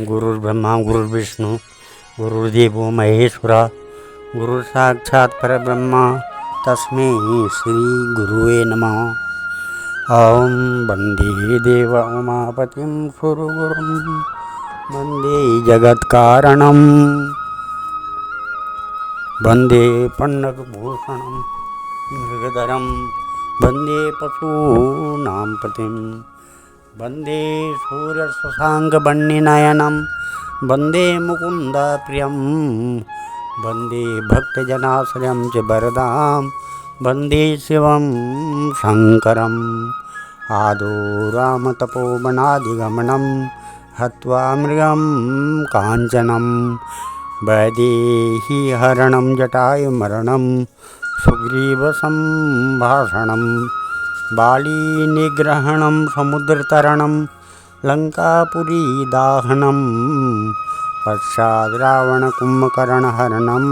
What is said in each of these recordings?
गुरुर्ब्रह्मा गुरुर्विष्णु गुरुर्देवो महेश्वरा गुरु साक्षात् परब्रह्म तस्मै श्री गुरुवे नमः। ओम वंदे देव उमापतिं सुरगुरुं वंदे जगत्कारणं वंदे पन्नगभूषणं मृगधरं वंदे पशूनां पतिं वंदे सूर्यशशाङ्कवर्णनयनं वंदे मुकुन्द प्रियं वंदे भक्तजनाश्रयं च वरदां वंदे शिवं शङ्करम्। आदौ रामतपोवनादिगमनं हत्वा मृगं काञ्चनं वैदेहीहरणं जटायुमरणं सुग्रीवसम्भाषणं बालीनिग्रहणं समुद्रतरणं लङ्कापुरीदाहनं पश्चाद् रावणकुम्भकर्णहरणम्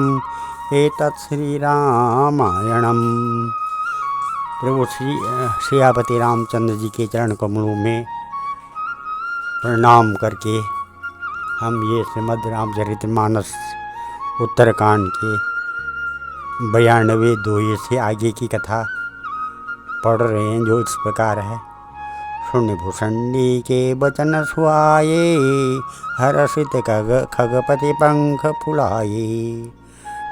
एतत् श्रीरामायणम्। प्रभु सियापति रामचंद्र जी के चरण कमलों में प्रणाम करके हम ये श्रीमद् रामचरितमानस उत्तरकांड के 92 दोहे से आगे की कथा पढ़ रहे हैं, जो इस प्रकार है। शून्य भूषणी के बचन सुहाए हर्षित खगपति पंख फुलाए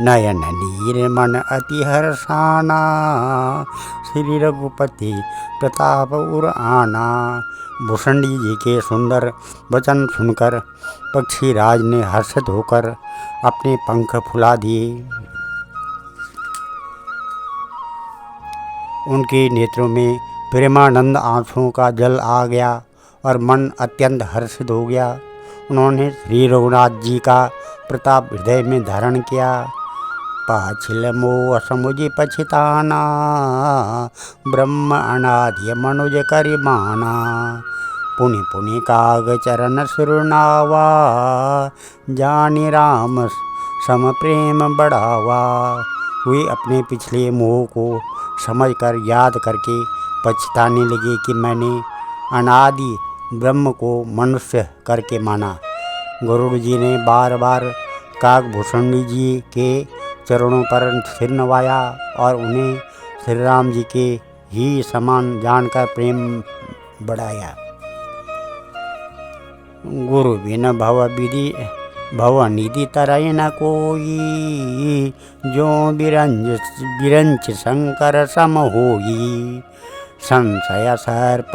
नयन नीर मन अति हर्षाना श्री रघुपति प्रताप उर आना। भूषणी जी के सुंदर वचन सुनकर पक्षीराज ने हर्षित होकर अपने पंख फुला दिए। उनके नेत्रों में प्रेमानंद आंसुओं का जल आ गया और मन अत्यंत हर्षित हो गया। उन्होंने श्री रघुनाथ जी का प्रताप हृदय में धारण किया। पाछिल मोह समुझ पछिताना ब्रह्म अनादि मनुज करिमाना पुनि पुनि काग चरण सिरुनावा जानि राम सम प्रेम बढ़ावा। वे अपने पिछले मोह को समझकर याद करके पछताने लगे कि मैंने अनादि ब्रह्म को मनुष्य करके माना। गरुड़ जी ने बार बार काकभूषणी जी के चरणों पर सिर नवाया और उन्हें श्री राम जी के ही समान जानकर प्रेम बढ़ाया। गुरु बिन भवनिधि तरय न कोई जो बिरंच शंकर सम होई संशय सर्प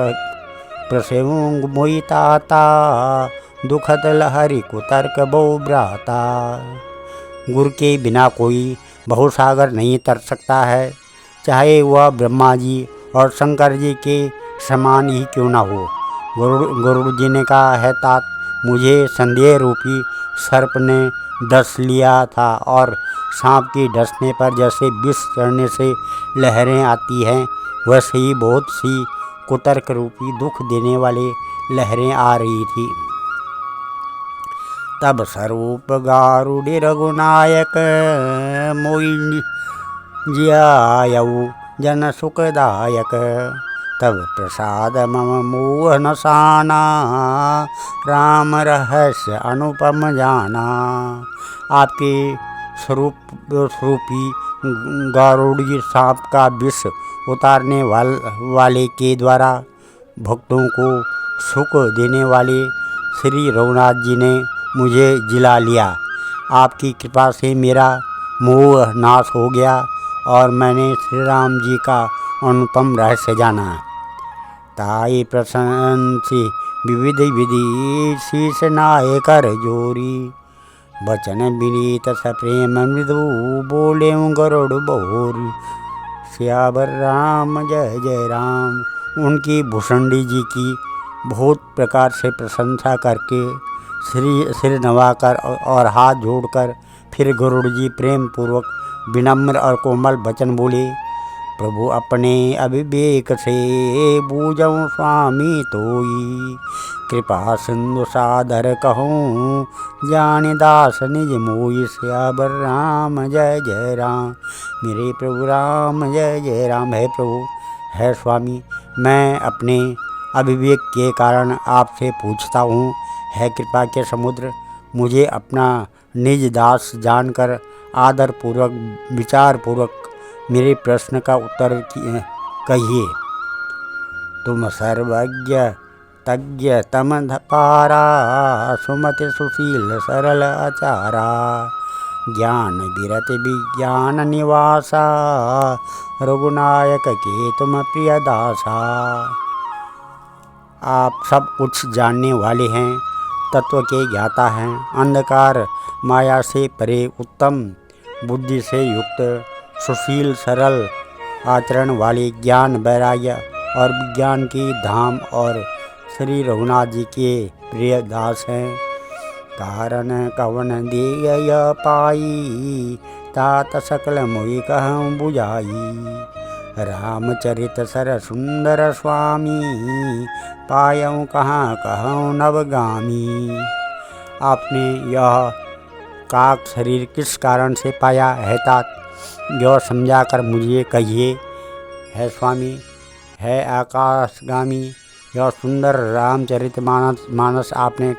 प्रसेवुंग मोई ताता दुखद लहरी कुतर्क बहु भ्राता। गुरु के बिना कोई बहुसागर नहीं तर सकता है, चाहे वह ब्रह्मा जी और शंकर जी के समान ही क्यों ना हो। गरुड़ जी ने कहा है तात, मुझे संदेह रूपी सर्प ने डस लिया था और सांप के डसने पर जैसे विष चढ़ने से लहरें आती हैं, वैसे ही बहुत सी कुतर्क रूपी दुख देने वाले लहरें आ रही थी। तब स्वरूप गारुड़ि रघुनायक मोई जियायऊ जन सुखदायक तब प्रसाद मम मोह नसाना राम रहस्य अनुपम जाना। आपके स्वरूपी गारुड़ी सांप का विष उतारने वाले के द्वारा भक्तों को सुख देने वाले श्री रघुनाथ जी ने मुझे जिला लिया। आपकी कृपा से मेरा मोह नाश हो गया और मैंने श्री राम जी का अनुपम रहस्य जाना। ताई प्रशंसी विविध विधि शीश नाय कर जोरी बचन विनीत सप्रेम मृदु बोले गरुड़ बहोरी सियावर राम जय जय राम। उनकी भूषणी जी की बहुत प्रकार से प्रशंसा करके सिर नवाकर और हाथ जोड़कर फिर गरुड़ जी प्रेम पूर्वक विनम्र और कोमल वचन बोले। प्रभु अपने अविवेक से बूझऊँ स्वामी तोई कृपा सिंधु सादर कहूँ जान दास निज मोई सियावर राम जय जय राम। मेरे प्रभु राम जय जय राम। है प्रभु, है स्वामी, मैं अपने अविवेक के कारण आपसे पूछता हूँ, है कृपा के समुद्र, मुझे अपना निज दास जानकर आदरपूर्वक विचारपूर्वक मेरे प्रश्न का उत्तर कहिए। तुम सर्वज्ञ तज्ञ तमपारा, सुमति सुशील सरल आचारा, ज्ञान विरत विज्ञान निवासा, रघुनायक के तुम प्रिय दासा। आप सब कुछ जानने वाले हैं, तत्व के ज्ञाता हैं, अंधकार माया से परे, उत्तम बुद्धि से युक्त, सुशील सरल आचरण वाले, ज्ञान वैराग्य और विज्ञान की धाम और श्री रघुनाथ जी के प्रिय दास हैं। कारण कवन देय पाई, तात सकल मोहि कहूँ बुझाई, रामचरित सर सुंदर स्वामी, पायऊँ कहाँ कहूँ नवगामी। आपने यह काक शरीर किस कारण से पाया है तात, यह समझा कर मुझे कहिए। है स्वामी, है आकाशगामी, यह सुंदर रामचरित मानस आपने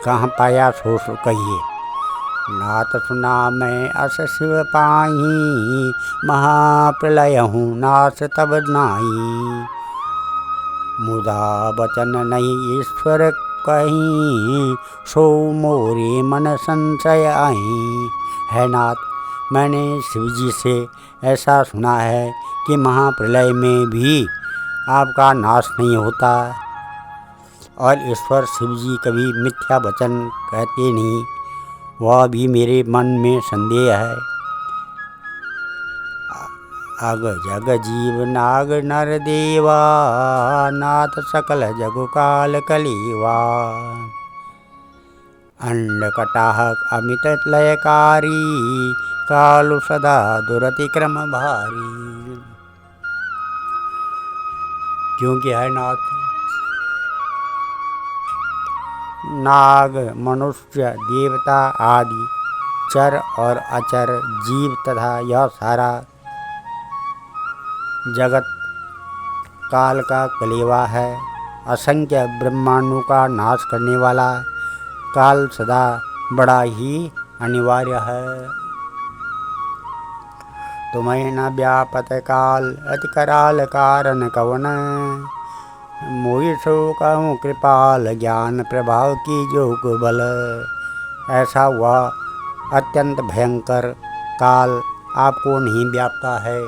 कहाँ पाया, सो कहिए। नाथ सुना मैं अस शिव पाही, महाप्रलय हूँ नाश तब नाही, मुदा वचन नहीं ईश्वर कहीं, सो मोरे मन संशय आई। है नाथ, मैंने शिवजी से ऐसा सुना है कि महाप्रलय में भी आपका नाश नहीं होता, और ईश्वर शिवजी कभी मिथ्या वचन कहते नहीं, वह भी मेरे मन में संदेह है। अग जग जीव नाग नर देवा, नाथ सकल जगु काल कलेवा, अंड कटाहक अमित लयकारी, कालु सदा दुरतिक्रम भारी। क्योंकि है नाथ, नाग मनुष्य देवता आदि चर और अचर जीव तथा यह सारा जगत काल का कलेवा है। असंख्य ब्रह्मांडों का नाश करने वाला काल सदा बड़ा ही अनिवार्य है। तुम्हें न व्यापत काल अति कराल कारण कवन, मोहि सो कहूँ कृपाल ज्ञान प्रभाव की जोग बल। ऐसा वह अत्यंत भयंकर काल आपको नहीं व्यापता है,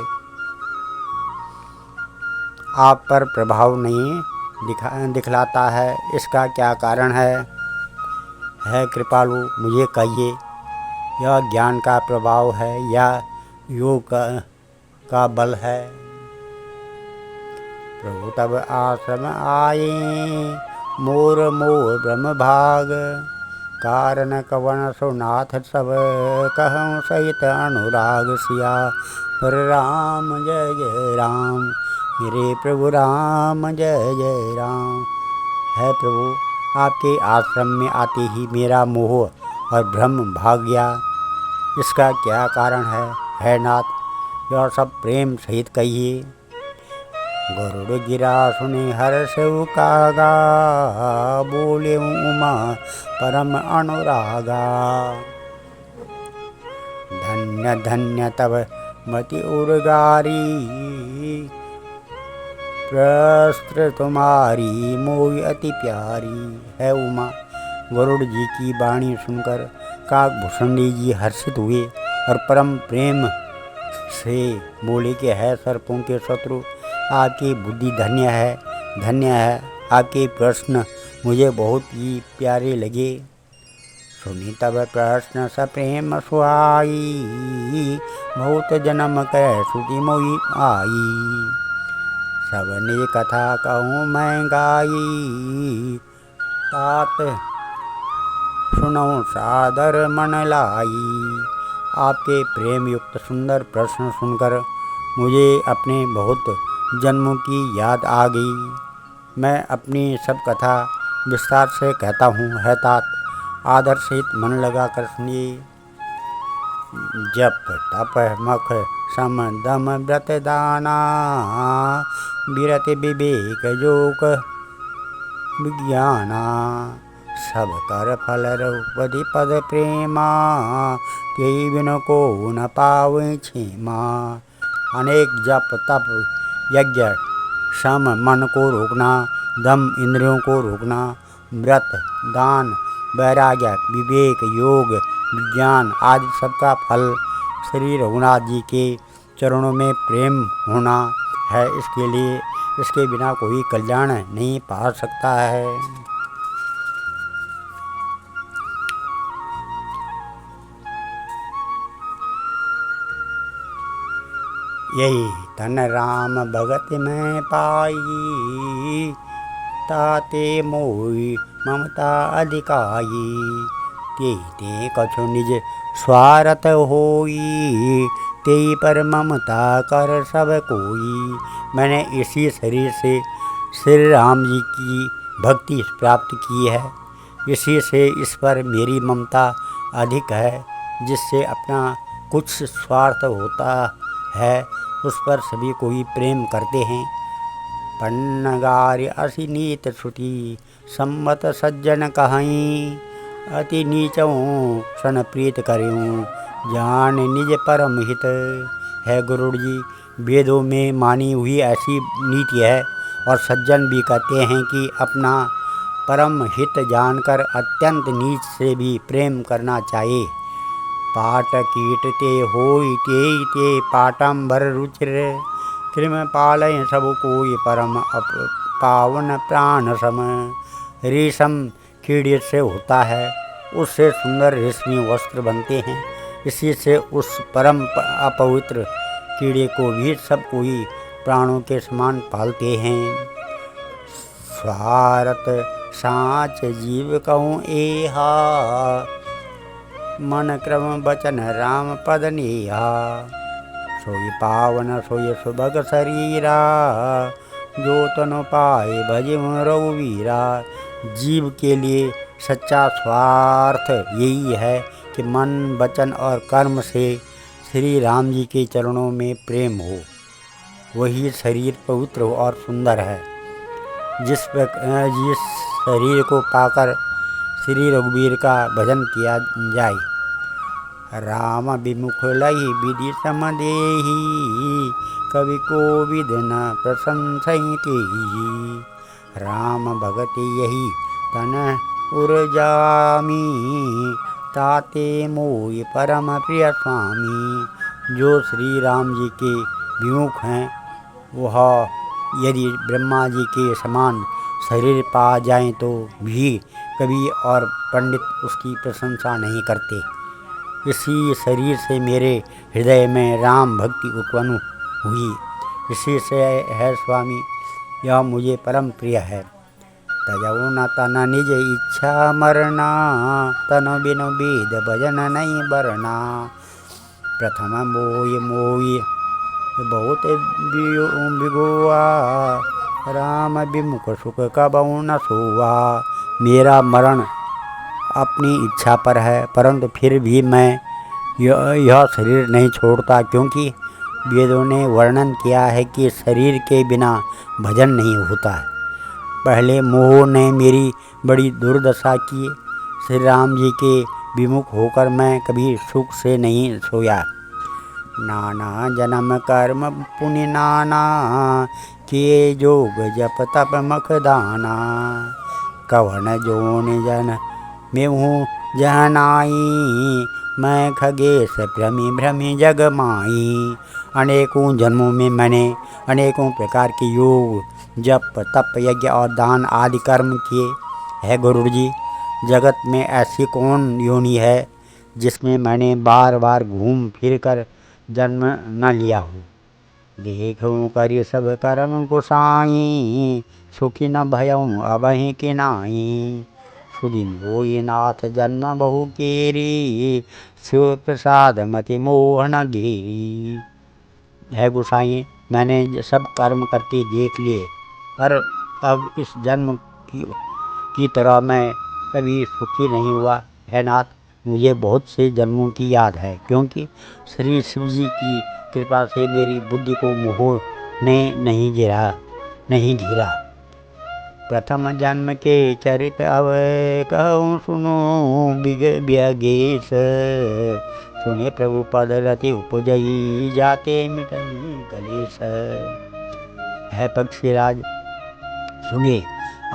आप पर प्रभाव नहीं दिखलाता है, इसका क्या कारण है? कृपालु, मुझे कहिए, यह ज्ञान का प्रभाव है या योग का बल है? प्रभु तब आश्रम आए, मोर मोर ब्रह्म भाग, कारण कवन सो नाथ सब, कहूँ सहित अनुराग। सिया पर राम जय जय राम, मेरे प्रभु राम जय जय राम। है प्रभु, आपके आश्रम में आते ही मेरा मोह और भ्रम भाग गया, इसका क्या कारण है? नाथ, यह सब प्रेम सहित कहिए। गरुड़ गिरा सुने हर्ष कागा, बोले उमा परम अनुरागा। धन्य धन्य तब मति उर्गारी, प्रस्त्र तुम्हारी मोहि अति प्यारी। है उमा, गरुड़ जी की वाणी सुनकर काकभूषणी जी हर्षित हुए और परम प्रेम से बोले कि है सर्पों के शत्रु, आपकी बुद्धि धन्य है, आपके प्रश्न मुझे बहुत ही प्यारे लगे। सुनी तब प्रश्न सप्रेम सुहाई, बहुत जन्म कै श्रुति मोहि आई। सबने कथा कहूँ मैं गाई, तात सुनो सादर मन लाई। आपके प्रेम युक्त सुंदर प्रश्न सुनकर मुझे अपने बहुत जन्मों की याद आ गई। मैं अपनी सब कथा विस्तार से कहता हूँ। है तात, आदर सहित मन लगा कर सुनिए। जप तप मख सम दम व्रत दाना, विरत विवेक योग विज्ञाना, सब कर फल रघुपति पद प्रेमा, तेई बिन को न पावे क्षेमा। अनेक जप तप यज्ञ सम मन को रोकना, दम इंद्रियों को रोकना, व्रत दान वैराग्य विवेक योग विज्ञान आदि सबका फल श्री रघुनाथ जी के चरणों में प्रेम होना है। इसके लिए इसके बिना कोई कल्याण नहीं पा सकता है। यही तन राम भगत में पाई, ताते मोहि ममता अधिकाई। ते ते कछु निज स्वार्थ होई, ते पर ममता कर सब कोई। मैंने इसी शरीर से श्री राम जी की भक्ति प्राप्त की है, इसी से इस पर मेरी ममता अधिक है। जिससे अपना कुछ स्वार्थ होता है उस पर सभी कोई प्रेम करते हैं। पन्नगार्य असी नीत श्रुति, सम्मत सज्जन कहीं। अति नीचों सन प्रीत करूं, जान निज परम हित। है गुरु जी, वेदों में मानी हुई ऐसी नीति है और सज्जन भी कहते हैं कि अपना परम हित जानकर अत्यंत नीच से भी प्रेम करना चाहिए। पाट कीट ते होई ते पाटंबर रुचिर, कृम पालय सब कोई परम पावन प्राण सम। रेशम कीड़े से होता है, उससे सुंदर रेशमी वस्त्र बनते हैं। इसी से उस परम अपवित्र कीड़े को भी सब कोई प्राणों के समान पालते हैं। स्वार्थ साँच जीव कहूँ एहा, मन क्रम बचन राम पद नेहा। सोई पावन सोई सुभग शरीरा, जो तनु पाए भजिम रघुवीरा। जीव के लिए सच्चा स्वार्थ यही है कि मन वचन और कर्म से श्री राम जी के चरणों में प्रेम हो। वही शरीर पवित्र और सुंदर है। जिस शरीर को पाकर श्री रघुवीर का भजन किया जाए। राम विमुख लही विधि समदेही, कवि को विद न प्रशंसति। राम भगति यही तन उर्जामी, ताते मोहि परम प्रिय स्वामी। जो श्री राम जी के विमुख हैं वह यदि ब्रह्मा जी के समान शरीर पा जाएं तो भी कवि और पंडित उसकी प्रशंसा नहीं करते। इसी शरीर से मेरे हृदय में राम भक्ति उत्पन्न हुई, इसी से है स्वामी यह मुझे परम प्रिय है। तजऊ न तन निज इच्छा मरना, तन बिनु वेद भजन नहीं बरना। प्रथम मोहि मोहि बहुत बिगुआ, राम विमुख सुख कबहु न सोआ। मेरा मरण अपनी इच्छा पर है, परंतु फिर भी मैं यह शरीर नहीं छोड़ता, क्योंकि वेदों ने वर्णन किया है कि शरीर के बिना भजन नहीं होता है। पहले मोह ने मेरी बड़ी दुर्दशा की। श्री राम जी के विमुख होकर मैं कभी सुख से नहीं सोया। नाना जन्म कर्म पुण्य नाना, किए जोग जप तप मख दाना। कवन जोन जन में हूँ जहनाई, मैं खगेश भ्रमी भ्रमी जग माई। अनेकों जन्मों में मैंने अनेकों प्रकार के योग जप तप यज्ञ और दान आदि कर्म किए। है गुरु जी, जगत में ऐसी कौन योनि है जिसमें मैंने बार बार घूम फिर कर जन्म न लिया हो। देखूं करि सब कर्म गोसाई, सुखी न भयऊँ अबहि के नाई। सुदिन होई नाथ जन्म बहु केरी, शिव प्रसाद मति मोह न घेरी। है गोसाई, मैंने सब कर्म करके देख लिए, पर अब इस जन्म की तरह मैं कभी सुखी नहीं हुआ। है नाथ, मुझे बहुत से जन्मों की याद है, क्योंकि श्री शिव जी की कृपा से मेरी बुद्धि को मोह ने नहीं घेरा। प्रथम जन्म के चरित अव कहूँ सुनो व्यागेश। सुने प्रभु पद रति उपजई जाते मिटई कलेश। है पक्षीराज सुनिए,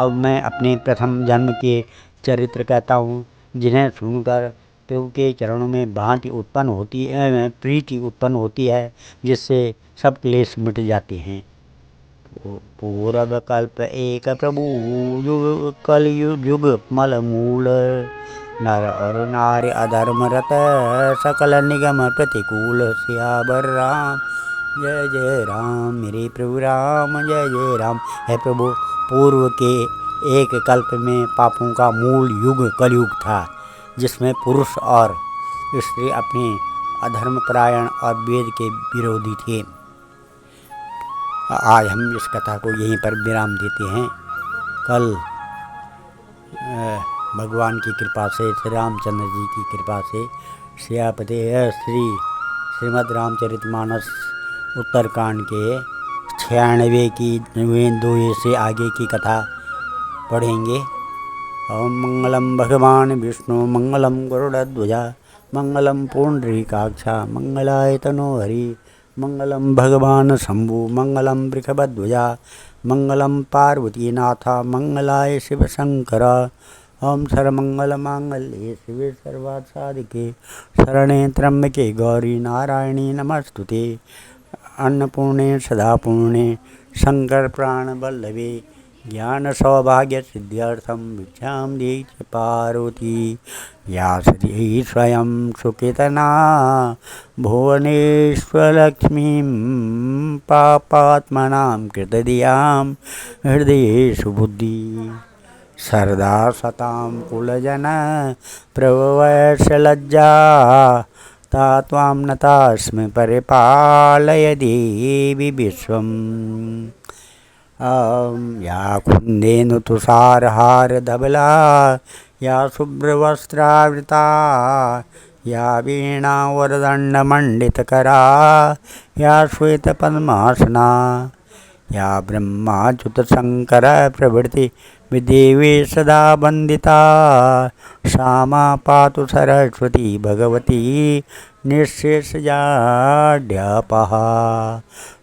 अब मैं अपने प्रथम जन्म के चरित्र कहता हूँ, जिन्हें सुनकर प्रभु के चरणों में भांति उत्पन्न होती है, प्रीति उत्पन्न होती है, जिससे सब क्लेश मिट जाते हैं। पूर्व कल्प एक प्रभु युग कलयुग मल मूल। नर और नारी अधर्म रत सकल निगम प्रतिकूल। सियावर राम जय जय राम, मेरे प्रभु राम जय जय राम। है प्रभु, पूर्व के एक कल्प में पापों का मूल युग कलयुग था, जिसमें पुरुष और स्त्री अपने अधर्मपरायण और वेद के विरोधी थे। आज हम इस कथा को यहीं पर विराम देते हैं। कल भगवान की कृपा से, श्री रामचंद्र जी की कृपा से, सियापति श्रीमद् रामचरितमानस उत्तरकांड के 96 की 2 से आगे की कथा पढ़ेंगे। ओम मंगलम भगवान विष्णु मंगलम गरुड़ध्वजा मंगलम पुंडरीकाक्षा मंगलाय तनोहरि। मंगलम भगवान शंभु मंगलम वृषभध्वजा मंगलम पार्वतीनाथा मंगलाय शिव शंकर। ओम सर्वमंगल मांगल्ये शिवे सर्वार्थ साधिके शरणे त्र्यंबके गौरी नारायणी नमस्तुते। अन्नपूर्णे सदा पूर्णे शंकर प्राण वल्लभे ज्ञान सौभाग्य सिद्ध्यर्थम भिक्षां देहि च पार्वती। या श्री स्वयं सुकेतना भुवनेश्वरलक्ष्मीं पापात्मनां कृतधियां हृदयेषु बुद्धि। सरदा सतां कुलजन प्रभवैश्यलज्जा ता त्वां नतास्मि परिपालय देवि विश्वम्। या कुन्देनु तुषारहार धवला या शुभ्रवस्त्रावृता या वीणा वरदण्डमण्डितकरा या श्वेतपद्मासना या ब्रह्माच्युतशङ्कर प्रभृति विदेवे सदा वन्दिता। श्यामा पातु सरस्वती भगवती निःशेषजाड्यापः।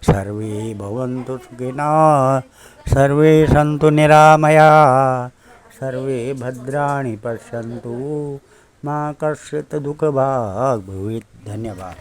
सर्वे भवन्तु सुखिनः सर्वे सन्तु निरामयाः सर्वे भद्राणि पश्यन्तु मा कश्चित् दुःखभाग् भवेत्। धन्यवाद।